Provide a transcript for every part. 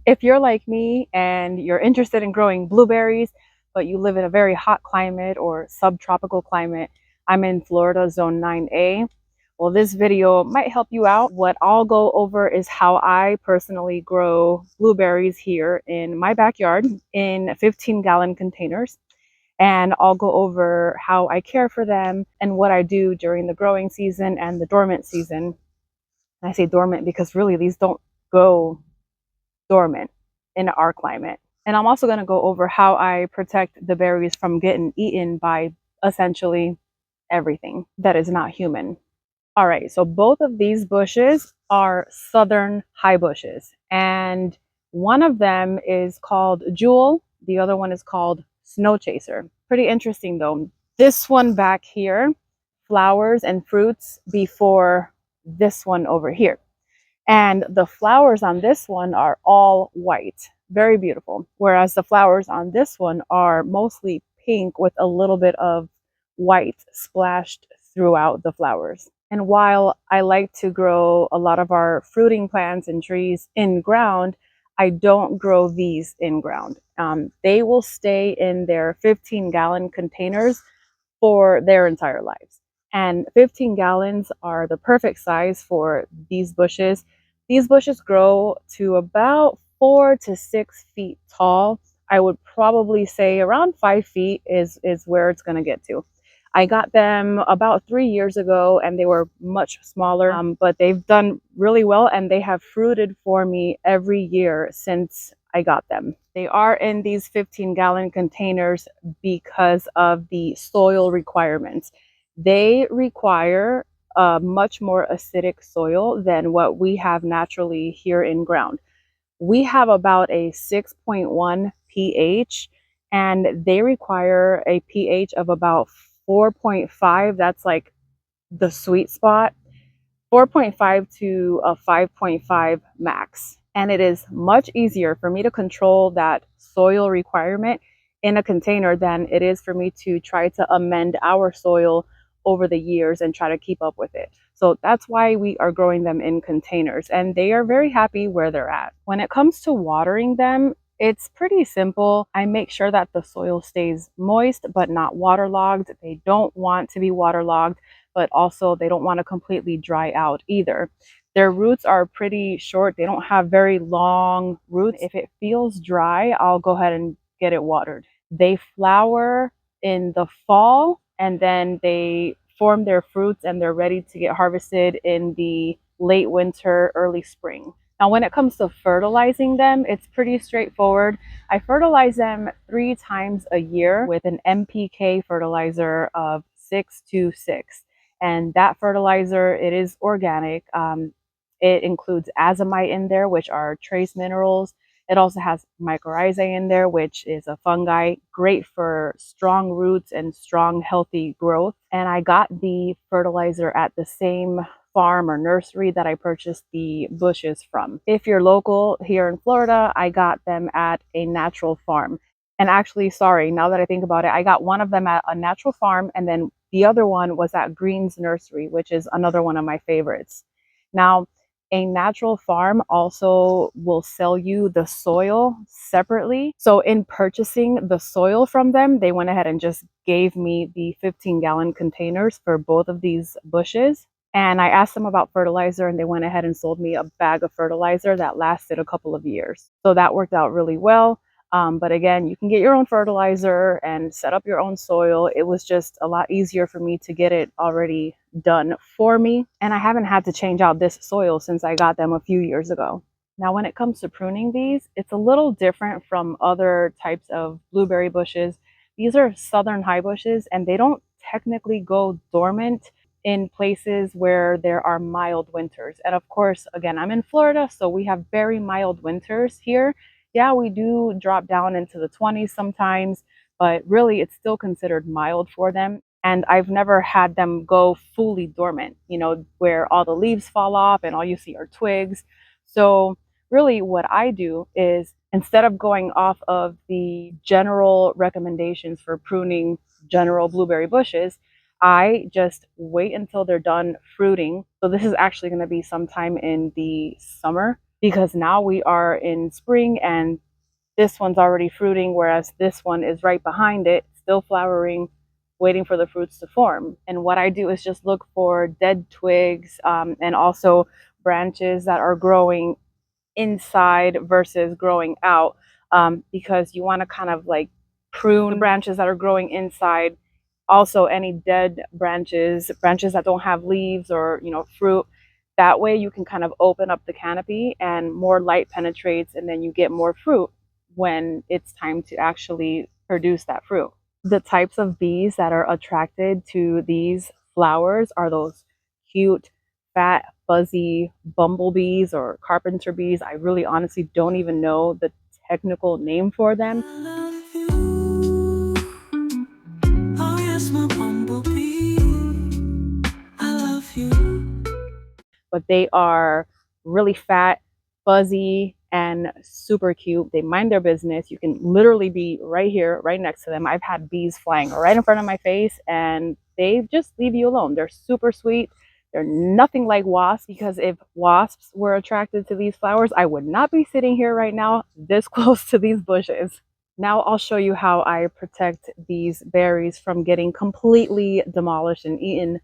If you're like me and you're interested in growing blueberries, but you live in a very hot climate or subtropical climate, I'm in Florida, zone 9A. Well, this video might help you out. What I'll go over is how I personally grow blueberries here in my backyard in 15-gallon containers. And I'll go over how I care for them and what I do during the growing season and the dormant season. And I say dormant because really these don't go dormant in our climate. And I'm also going to go over how I protect the berries from getting eaten by essentially everything that is not human. All right, so both of these bushes are southern high bushes, and one of them is called Jewel, the other one is called Snow Chaser. Pretty interesting though. This one back here flowers and fruits before this one over here. And the flowers on this one are all white, very beautiful. Whereas the flowers on this one are mostly pink with a little bit of white splashed throughout the flowers. And while I like to grow a lot of our fruiting plants and trees in ground, I don't grow these in ground. They will stay in their 15-gallon containers for their entire lives. And 15 gallons are the perfect size for these bushes. These bushes grow to about 4 to 6 feet tall. I would probably say around 5 feet is where it's going to get to. I got them about 3 years ago and they were much smaller, but they've done really well and they have fruited for me every year since I got them. They are in these 15-gallon containers because of the soil requirements. They require a much more acidic soil than what we have naturally here in ground. We have about a 6.1 pH and they require a pH of about 4.5. That's like the sweet spot. 4.5 to a 5.5 max. And it is much easier for me to control that soil requirement in a container than it is for me to try to amend our soil over the years and try to keep up with it. So that's why we are growing them in containers and they are very happy where they're at. When it comes to watering them, it's pretty simple. I make sure that the soil stays moist but not waterlogged. They don't want to be waterlogged, but also they don't want to completely dry out either. Their roots are pretty short. They don't have very long roots. If it feels dry, I'll go ahead and get it watered. They flower in the fall and then they form their fruits and they're ready to get harvested in the late winter, early spring. Now, when it comes to fertilizing them, it's pretty straightforward. I fertilize them 3 times a year with an NPK fertilizer of 626. And that fertilizer, it is organic. It includes azomite in there, which are trace minerals. It also has mycorrhizae in there, which is a fungi, great for strong roots and strong, healthy growth. And I got the fertilizer at the same farm or nursery that I purchased the bushes from. If you're local here in Florida, I got them at a natural farm. And actually, sorry, now that I think about it, I got one of them at a natural farm and then the other one was at Green's Nursery, which is another one of my favorites. Now, a natural farm also will sell you the soil separately. So in purchasing the soil from them, they went ahead and just gave me the 15-gallon containers for both of these bushes. And I asked them about fertilizer and they went ahead and sold me a bag of fertilizer that lasted a couple of years. So that worked out really well. But again, you can get your own fertilizer and set up your own soil. It was just a lot easier for me to get it already done for me. And I haven't had to change out this soil since I got them a few years ago. Now, when it comes to pruning these, it's a little different from other types of blueberry bushes. These are southern high bushes and they don't technically go dormant in places where there are mild winters. And of course, again, I'm in Florida, so we have very mild winters here. Yeah, we do drop down into the 20s sometimes, but really it's still considered mild for them. And I've never had them go fully dormant, you know, where all the leaves fall off and all you see are twigs. So really what I do is instead of going off of the general recommendations for pruning general blueberry bushes, I just wait until they're done fruiting. So this is actually going to be sometime in the summer. because now we are in spring and this one's already fruiting, whereas this one is right behind it, still flowering, waiting for the fruits to form. And what I do is just look for dead twigs, and also branches that are growing inside versus growing out, because you want to kind of like prune the branches that are growing inside. Also, any dead branches, branches that don't have leaves or fruit. That way, you can kind of open up the canopy and more light penetrates, and then you get more fruit when it's time to actually produce that fruit. The types of bees that are attracted to these flowers are those cute, fat, fuzzy bumblebees or carpenter bees. I really honestly don't even know the technical name for them. Oh, yes, my bumblebee. I love you. But they are really fat, fuzzy, and super cute. They mind their business. You can literally be right here, right next to them. I've had bees flying right in front of my face, and they just leave you alone. They're super sweet. They're nothing like wasps, because if wasps were attracted to these flowers, I would not be sitting here right now this close to these bushes. Now I'll show you how I protect these berries from getting completely demolished and eaten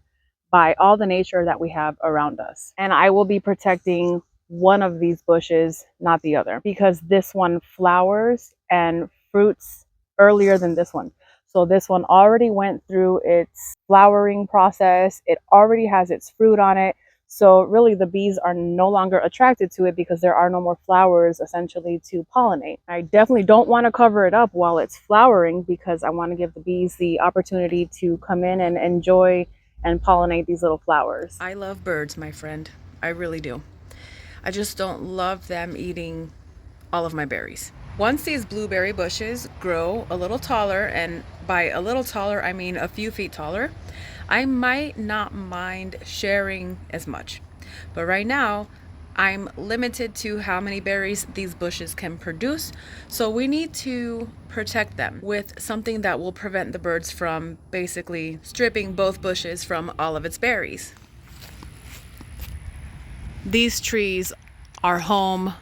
by all the nature that we have around us. And I will be protecting one of these bushes, not the other, because this one flowers and fruits earlier than this one. So this one already went through its flowering process. It already has its fruit on it. So really the bees are no longer attracted to it because there are no more flowers essentially to pollinate. I definitely don't want to cover it up while it's flowering, because I want to give the bees the opportunity to come in and enjoy and pollinate these little flowers. I love birds, my friend. I really do. I just don't love them eating all of my berries. Once these blueberry bushes grow a little taller, and by a little taller, I mean a few feet taller, I might not mind sharing as much. But right now, I'm limited to how many berries these bushes can produce, so we need to protect them with something that will prevent the birds from basically stripping both bushes from all of its berries. These trees are home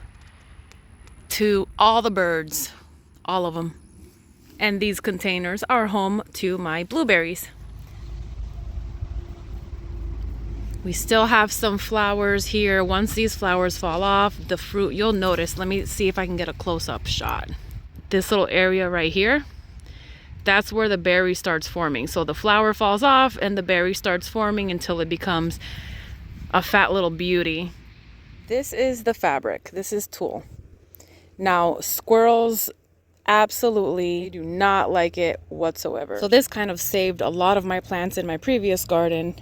to all the birds, all of them. And these containers are home to my blueberries. We still have some flowers here. Once these flowers fall off, the fruit, you'll notice. Let me see if I can get a close-up shot. This little area right here, that's where the berry starts forming. So the flower falls off and the berry starts forming until it becomes a fat little beauty. This is the fabric. This is tulle. Now, squirrels absolutely do not like it whatsoever. So this kind of saved a lot of my plants in my previous garden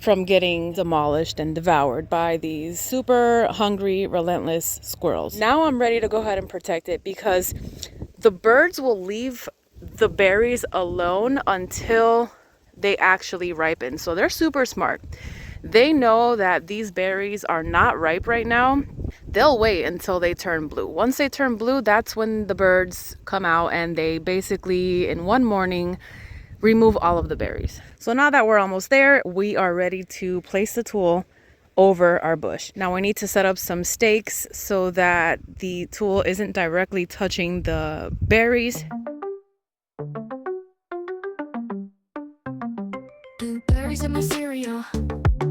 from getting demolished and devoured by these super hungry, relentless squirrels. Now I'm ready to go ahead and protect it, because the birds will leave the berries alone until they actually ripen. So they're super smart. They know that these berries are not ripe right now. They'll wait until they turn blue. Once they turn blue, that's when the birds come out and they basically, in one morning, remove all of the berries. So now that we're almost there, we are ready to place the tulle over our bush. Now we need to set up some stakes so that the tulle isn't directly touching the berries. Blueberries in my cereal,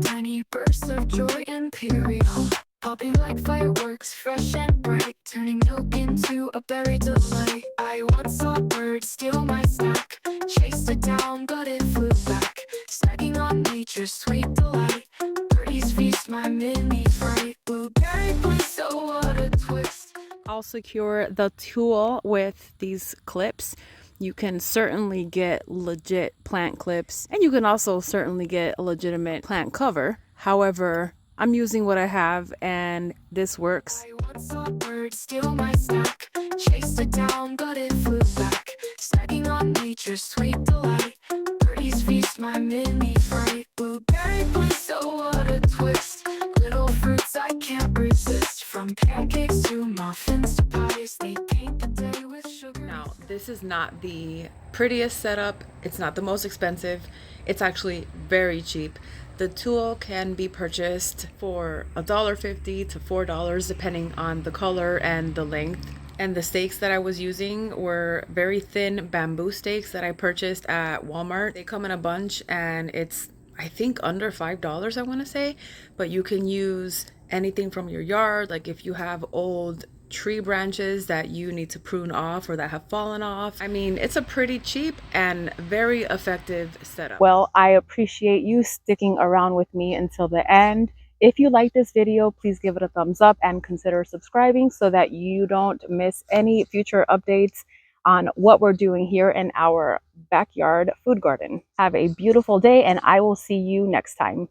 tiny bursts of joy imperial, popping like fireworks, fresh and bright, turning milk into a berry delight. I once saw birds steal my snack, chased it down but it flew back, snacking on nature's sweet delight. Birdies feast my mini fright. Blueberry bliss, oh what a twist. I'll secure the tulle with these clips. You can certainly get legit plant clips, and you can also certainly get a legitimate plant cover. However, I'm using what I have and this works. I once saw a bird steal my snack, chased it down but it flew back, snacking on nature's sweet delight. Birdies feast my mini fright. Blueberry bliss, oh what a twist. Little fruits I can't resist, from pancakes to muffins to pies, they paint the day with sugar. Now this This is not the prettiest setup. It's not the most expensive. It's actually very cheap. The tool can be purchased for $1.50 to $4 depending on the color and the length. And the stakes that I was using were very thin bamboo stakes that I purchased at Walmart. They come in a bunch and it's, I think, under $5, I want to say. But you can use anything from your yard. Like if you have old tree branches that you need to prune off or that have fallen off. I mean, it's a pretty cheap and very effective setup. Well, I appreciate you sticking around with me until the end. If you like this video, please give it a thumbs up and consider subscribing so that you don't miss any future updates on what we're doing here in our backyard food garden. Have a beautiful day, and I will see you next time.